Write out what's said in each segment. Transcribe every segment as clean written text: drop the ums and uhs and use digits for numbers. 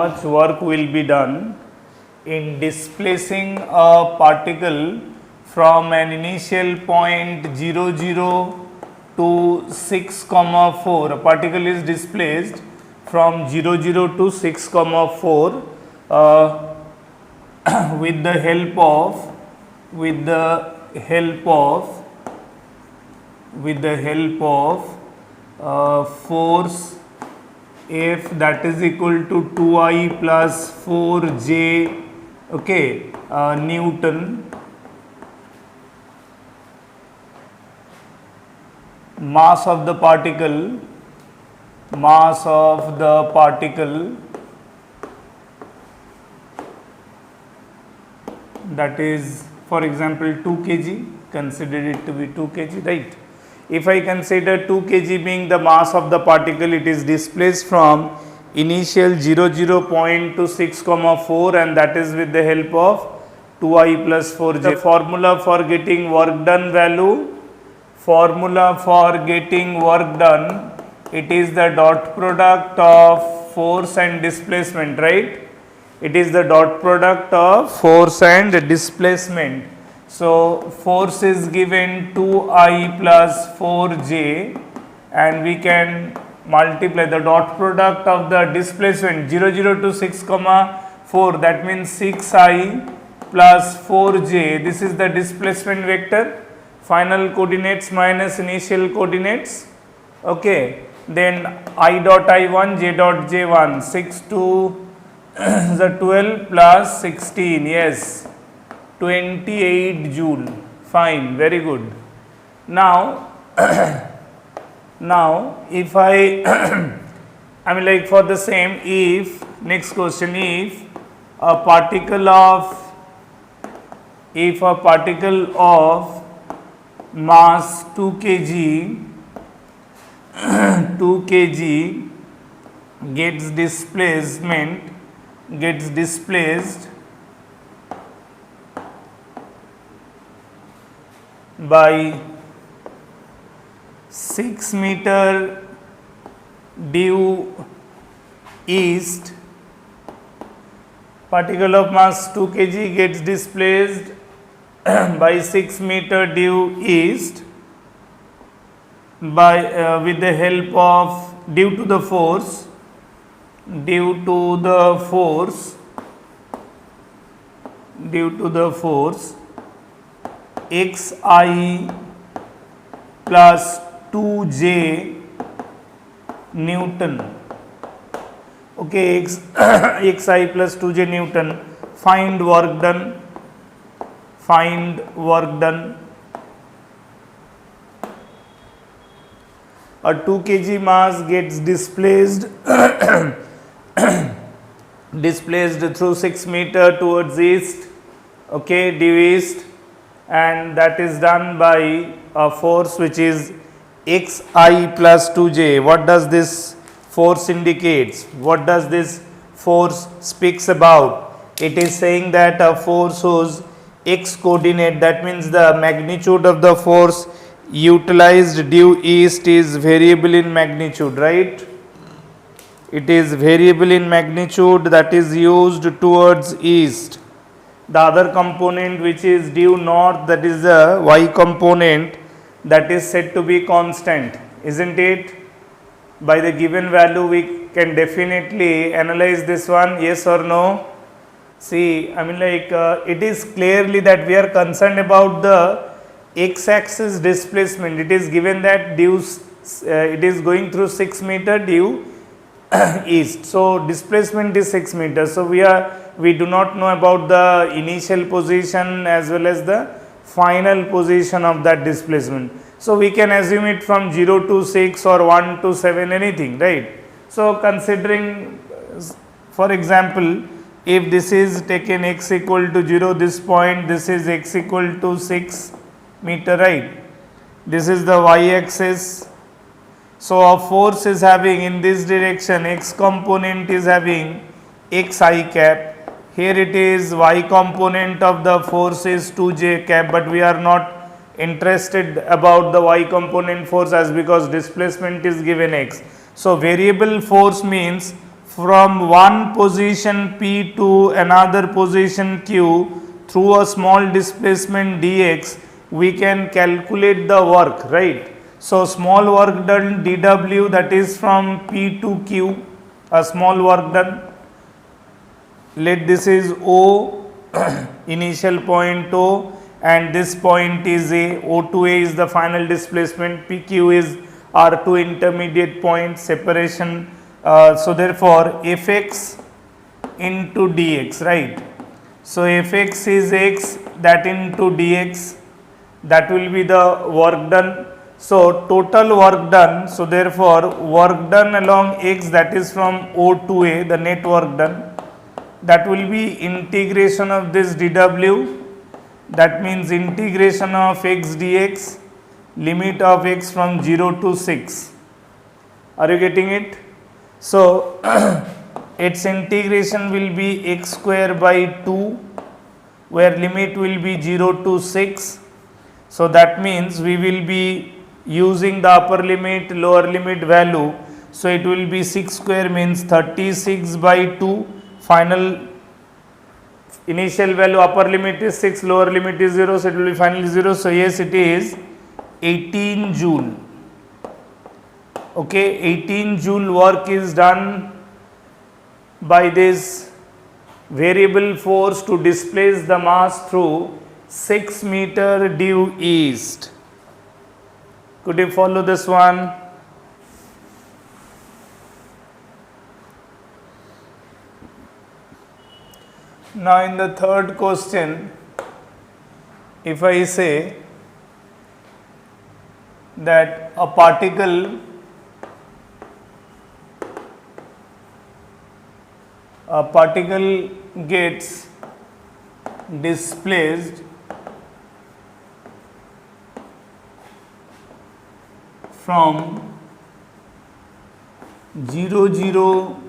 much work will be done in displacing a particle from an initial point 0, 0 to 6, 4. A particle is displaced from 0, 0 to 6, 4 with the help of force F that is equal to 2I plus 4J, okay, Newton. Mass of the particle that is, for example, 2 kg, consider it to be 2 kg, right? If I consider 2 kg being the mass of the particle, it is displaced from initial 0, 0 point to 6, 4, and that is with the help of 2I plus 4j. The formula for getting work done value, it is the dot product of force and displacement, right? It is the dot product of force and displacement. So, force is given 2I plus 4j, and we can multiply the dot product of the displacement 0, 0 to 6, 4, that means 6I plus 4j. This is the displacement vector, final coordinates minus initial coordinates, okay. Then I dot I1, j dot j1, 6 to the 12 plus 16, yes, 28 joule, fine, very good. Now, if I, I mean like for the same, if, next question, if a particle of mass 2 kg gets displaced by 6 meter due east, particle of mass 2 kg gets displaced by 6 meter due east by with the help of due to the force xi plus 2j Newton, okay, xi plus 2j Newton. Find work done. A 2 kg mass gets displaced through 6 meter towards east, okay, due east, and that is done by a force which is xi plus 2j. What does this force indicates? What does this force speaks about? It is saying that a force whose x coordinate, that means the magnitude of the force utilized due east is variable in magnitude, right? It is variable in magnitude that is used towards east. The other component which is due north, that is the y component, that is said to be constant, isn't it? By the given value we can definitely analyze this one, yes or no? See, I mean like it is clearly that we are concerned about the x-axis displacement. It is given that due it is going through 6 meter due east. So, displacement is 6 meters. So, we do not know about the initial position as well as the final position of that displacement. So, we can assume it from 0 to 6 or 1 to 7, anything, right. So, considering for example, if this is taken x equal to 0, this point, this is x equal to 6 meter, right. This is the y axis. So, a force is having in this direction, x component is having xi cap. Here it is y component of the force is 2j cap, but we are not interested about the y component force as because displacement is given x. So, variable force means from one position P to another position Q through a small displacement dx, we can calculate the work, right? So, small work done dW, that is from P to Q, a small work done. Let this is O, initial point O, and this point is A. O to A is the final displacement, PQ is our two intermediate points separation. So, therefore, Fx into dx, right? So, Fx is x, that into dx, that will be the work done. So, total work done. So, therefore, work done along x, that is from O to A, the net work done, that will be integration of this dw, that means integration of x dx, limit of x from 0 to 6. Are you getting it? So, its integration will be x square by 2, where limit will be 0 to 6. So, that means we will be using the upper limit, lower limit value. So, it will be 6 square means 36 by 2, final initial value upper limit is 6, lower limit is 0, so it will be finally 0. So, yes, it is 18 joule. Okay, 18 joule work is done by this variable force to displace the mass through 6 meter due east. Could you follow this one? Now, in the third question, if I say that a particle gets displaced from 0 0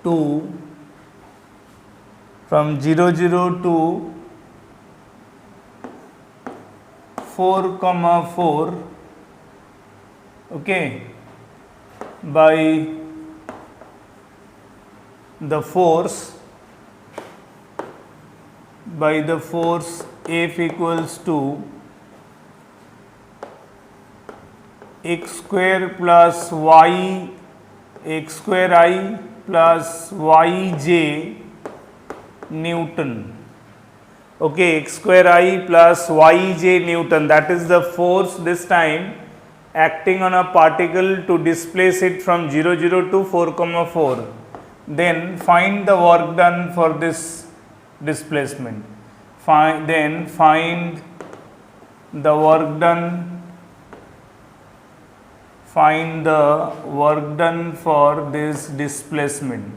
to 4,4, okay, by the force F equals to x square plus y, x square I plus yj Newton. Okay, x square I plus yj Newton, that is the force this time acting on a particle to displace it from 0 0 to 4,4. Then find the work done for this displacement. Find the work done for this displacement.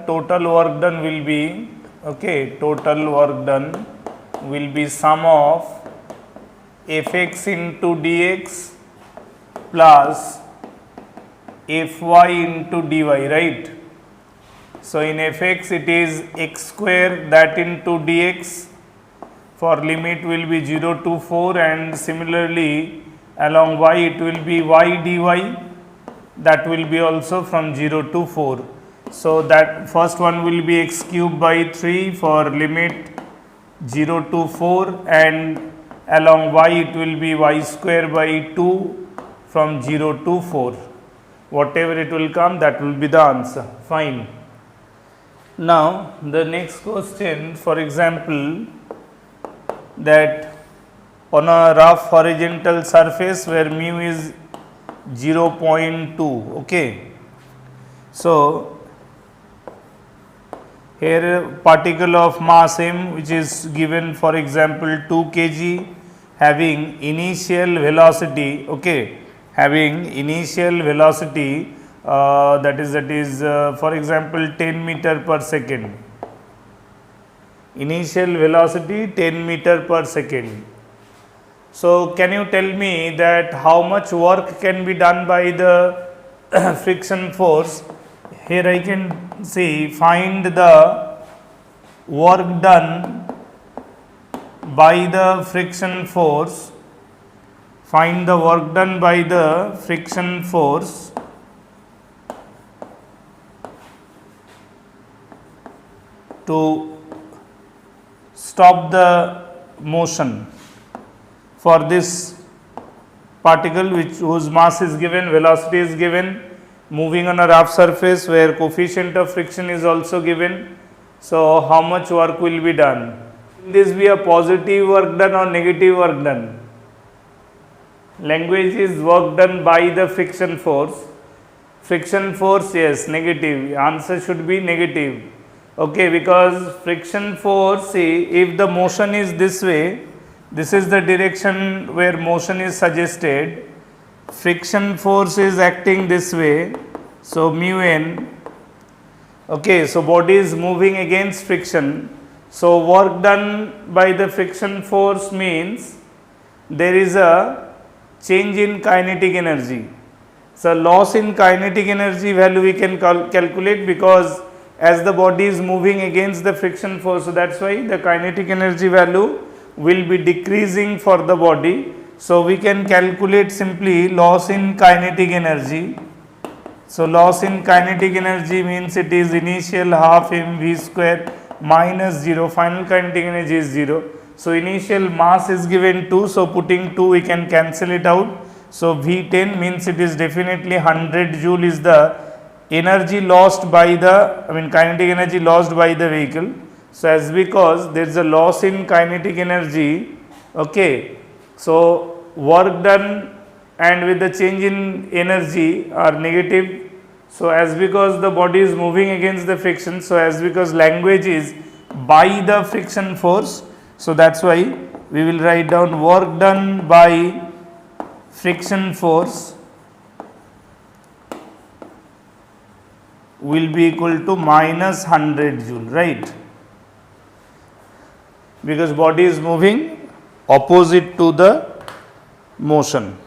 Total work done will be, okay, total work done will be sum of Fx into dx plus Fy into dy, right? So, in Fx it is x square, that into dx, for limit will be 0 to 4, and similarly along y it will be y dy, that will be also from 0 to 4. So, that first one will be x cube by 3 for limit 0 to 4, and along y it will be y square by 2 from 0 to 4. Whatever it will come, that will be the answer. Fine. Now, the next question, for example, that on a rough horizontal surface where mu is 0.2, okay. So, here particle of mass m, which is given, for example, 2 kg, having initial velocity, okay, having initial velocity that is for example 10 meter per second, initial velocity 10 meter per second. So, can you tell me that how much work can be done by the friction force? Here I can see, find the work done by the friction force. Find the work done by the friction force to stop the motion for this particle whose mass is given, velocity is given, moving on a rough surface where coefficient of friction is also given. So, how much work will be done? Will this be a positive work done or negative work done? Language is work done by the friction force. Friction force, yes, negative. Answer should be negative. Okay, because friction force, see, if the motion is this way, this is the direction where motion is suggested. Friction force is acting this way. So, mu n. Okay, so body is moving against friction. So, work done by the friction force means there is a change in kinetic energy. So, loss in kinetic energy value we can calculate, because as the body is moving against the friction force, so that is why the kinetic energy value will be decreasing for the body. So, we can calculate simply loss in kinetic energy. So, loss in kinetic energy means it is initial half mv square minus 0, final kinetic energy is 0. So, initial mass is given 2, so putting 2 we can cancel it out. So, V10 means it is definitely 100 joule is the energy lost by the, kinetic energy lost by the vehicle. So, as because there is a loss in kinetic energy, okay. So, work done and with the change in energy are negative. So, as because the body is moving against the friction, so as because language is by the friction force, so that is why we will write down work done by friction force will be equal to minus 100 joule, right? Because body is moving opposite to the motion.